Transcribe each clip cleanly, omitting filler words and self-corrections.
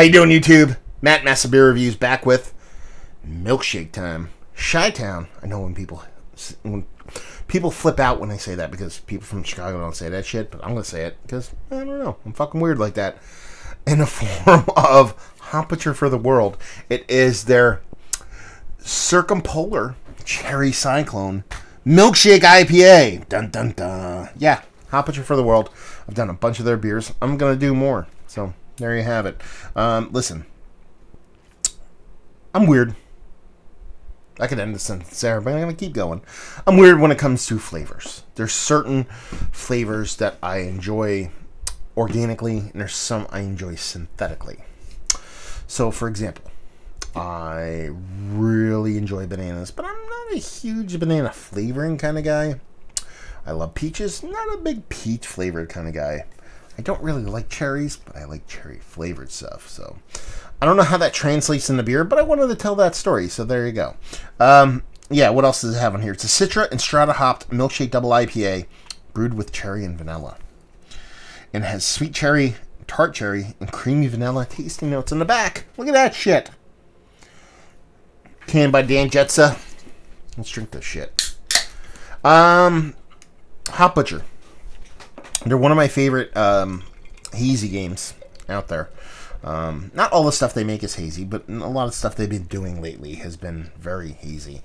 How you doing, YouTube? Matt Massa Beer Reviews back with Milkshake time. Chi-Town. I know when people flip out when I say that because people from Chicago don't say that shit, but I'm gonna say it because I don't know. I'm fucking weird like that. In the form of Temperature for the World, it is their Circumpolar Cherry Cyclone Milkshake IPA. Dun dun dun. Yeah, Temperature for the World. I've done a bunch of their beers. I'm gonna do more. So there you have it. Listen, I'm weird. I could end the sentence there, but I'm going to keep going. I'm weird when it comes to flavors. There's certain flavors that I enjoy organically, and there's some I enjoy synthetically. So, for example, I really enjoy bananas, but I'm not a huge banana flavoring kind of guy. I love peaches, not a big peach flavored kind of guy. I don't really like cherries, but I like cherry flavored stuff. So I don't know how that translates into beer, but I wanted to tell that story. So there you go. Yeah, what else does it have on here? It's a Citra and Strata hopped milkshake double IPA brewed with cherry and vanilla. And it has sweet cherry, tart cherry, and creamy vanilla tasting notes in the back. Look at that shit. Canned by Dan Jetsa. Let's drink this shit. Hop Butcher. They're one of my favorite hazy games out there. Not all the stuff they make is hazy, but a lot of stuff they've been doing lately has been very hazy.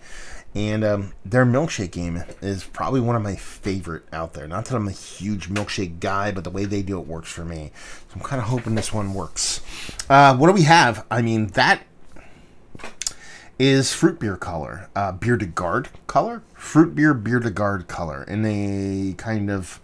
And their milkshake game is probably one of my favorite out there. Not that I'm a huge milkshake guy, but the way they do it works for me. So I'm kind of hoping this one works. What do we have? I mean, that is fruit beer color. Beer de Garde color? Fruit beer de Garde color. In a kind of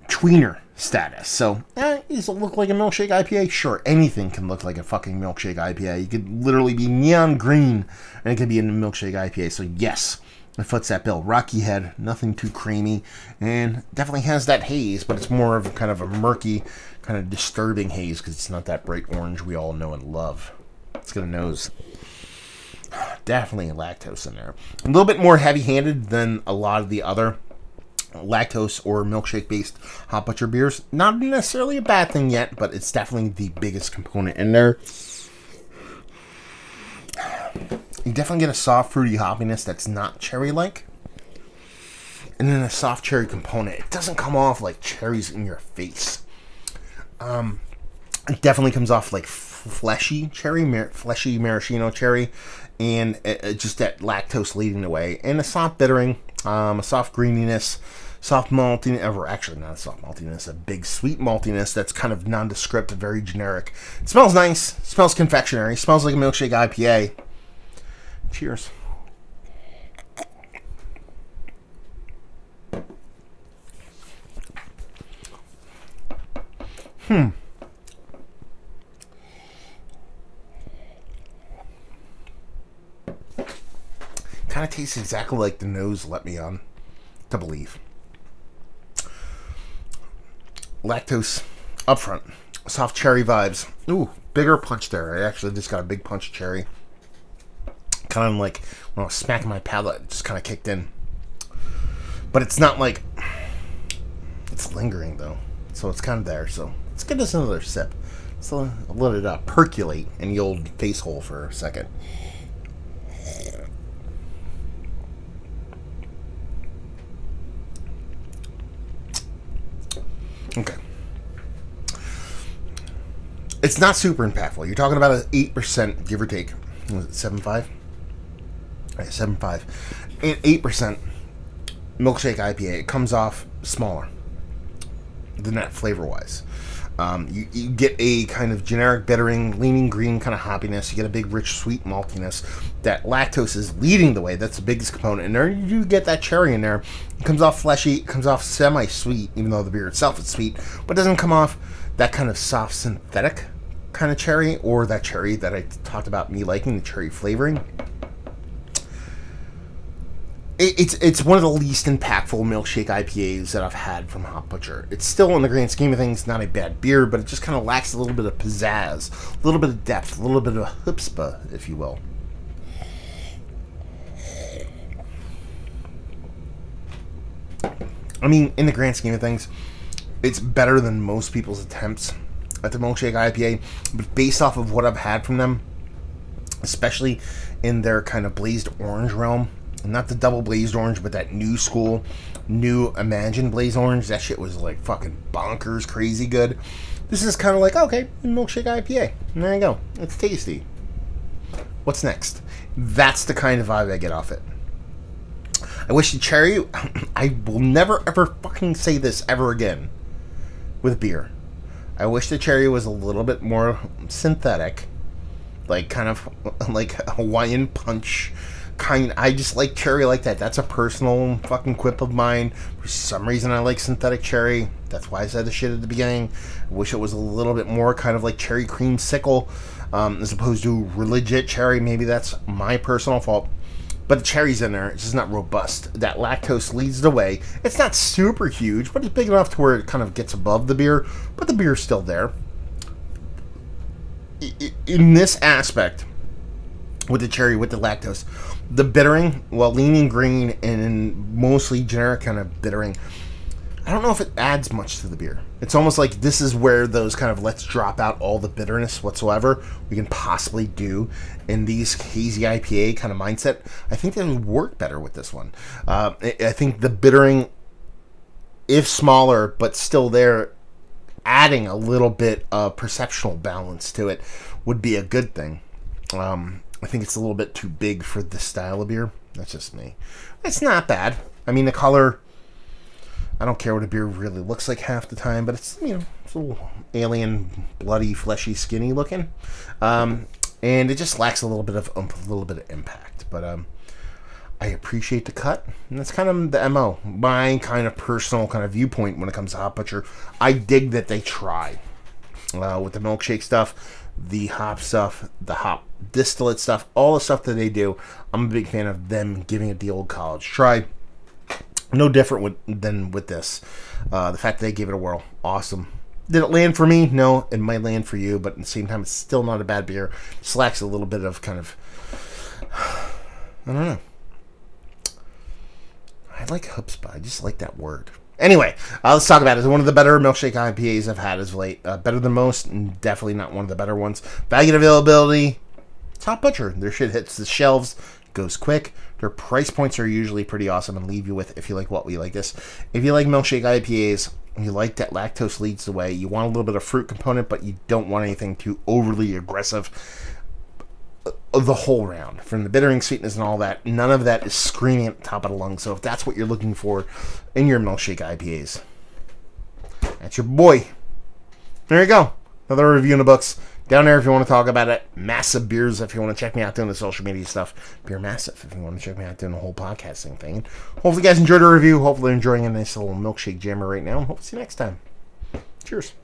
tweener status. So, does it look like a milkshake IPA? Sure, anything can look like a fucking milkshake IPA. You could literally be neon green, and it could be a milkshake IPA. So, yes, it foots that bill. Rocky head, nothing too creamy, and definitely has that haze, but it's more of kind of a murky, kind of disturbing haze, because it's not that bright orange we all know and love. Let's get a nose. Definitely lactose in there. A little bit more heavy-handed than a lot of the other lactose or milkshake based Hop Butcher beers. Not necessarily a bad thing yet, but it's definitely the biggest component in there. You definitely get a soft fruity hoppiness that's not cherry like, and then a soft cherry component. It doesn't come off like cherries in your face. It definitely comes off like fleshy cherry, fleshy maraschino cherry, and just that lactose leading the way, and a soft bittering, a soft greeniness, soft maltiness, or actually not a soft maltiness, a big sweet maltiness that's kind of nondescript, very generic. It smells nice, smells confectionery, smells like a milkshake IPA. Cheers. Kind of tastes exactly like the nose let me on to believe. Lactose up front, soft cherry vibes. Ooh, bigger punch there. I actually just got a big punch of cherry. Kind of like when I was smacking my palate, it just kind of kicked in. But it's not like it's lingering though, so it's kind of there. So let's give this another sip. So let it percolate in the old face hole for a second. Okay. It's not super impactful. You're talking about an 8%, give or take. Was it 7.5? Right, 7.5. And 8% milkshake IPA. It comes off smaller than that flavor-wise. You get a kind of generic bittering, leaning green kind of hoppiness. You get a big, rich, sweet maltiness. That lactose is leading the way. That's the biggest component. And there you do get that cherry in there. It comes off fleshy. It comes off semi-sweet, even though the beer itself is sweet. But it doesn't come off that kind of soft, synthetic kind of cherry, or that cherry that I talked about me liking, the cherry flavoring. It's one of the least impactful milkshake IPAs that I've had from Hop Butcher. It's still, in the grand scheme of things, not a bad beer, but it just kind of lacks a little bit of pizzazz, a little bit of depth, a little bit of chutzpah, if you will. I mean, in the grand scheme of things, it's better than most people's attempts at the Milkshake IPA, but based off of what I've had from them, especially in their kind of blazed orange realm, not the double blazed orange, but that new school, new Imagine blazed orange, that shit was like fucking bonkers crazy good. This is kind of like, okay, Milkshake IPA. And there you go. It's tasty. What's next? That's the kind of vibe I get off it. I wish the cherry... I will never ever fucking say this ever again with beer. I wish the cherry was a little bit more synthetic. Like, kind of like a Hawaiian punch kind. I just like cherry like that. That's a personal fucking quip of mine. For some reason, I like synthetic cherry. That's why I said the shit at the beginning. I wish it was a little bit more kind of like cherry creamsicle, as opposed to legit cherry. Maybe that's my personal fault. But the cherry's in there. It's just not robust. That lactose leads the way. It's not super huge, but it's big enough to where it kind of gets above the beer. But the beer's still there. In this aspect, with the cherry, with the lactose, the bittering, while leaning green and mostly generic kind of bittering, I don't know if it adds much to the beer. It's almost like this is where those kind of let's drop out all the bitterness whatsoever we can possibly do in these hazy IPA kind of mindset. I think that would work better with this one. I think the bittering, if smaller but still there, adding a little bit of perceptual balance to it would be a good thing. I think it's a little bit too big for this style of beer. That's just me. It's not bad. I mean, the color, I don't care what a beer really looks like half the time, but it's, you know, it's a little alien, bloody, fleshy, skinny looking. And it just lacks a little bit of oomph, a little bit of impact. But I appreciate the cut, and that's kind of the MO. My kind of personal kind of viewpoint when it comes to Hop Butcher. I dig that they try with the milkshake stuff, the hop stuff, the hop distillate stuff, all the stuff that they do. I'm a big fan of them giving it the old college try. No different than with this. The fact that they gave it a whirl, awesome. Did it land for me? No, it might land for you, but at the same time, it's still not a bad beer. Just lacks a little bit of kind of, I don't know. I like chutzpah. I just like that word. Anyway, let's talk about it. It's one of the better milkshake IPAs I've had as of late. Better than most, and definitely not one of the better ones. Value and availability, Hop Butcher. Their shit hits the shelves, goes quick. Their price points are usually pretty awesome and leave you with, if you like what we like this. If you like milkshake IPAs, you like that lactose leads the way, you want a little bit of fruit component, but you don't want anything too overly aggressive. The whole round, from the bittering, sweetness, and all that, none of that is screaming at the top of the lungs. So if that's what you're looking for in your milkshake IPAs, that's your boy. There you go. Another review in the books. Down there if you want to talk about it. Massive Beers if you want to check me out doing the social media stuff. Beer Massive if you want to check me out doing the whole podcasting thing. And hopefully you guys enjoyed the review. Hopefully you're enjoying a nice little milkshake jammer right now. Hope to see you next time. Cheers.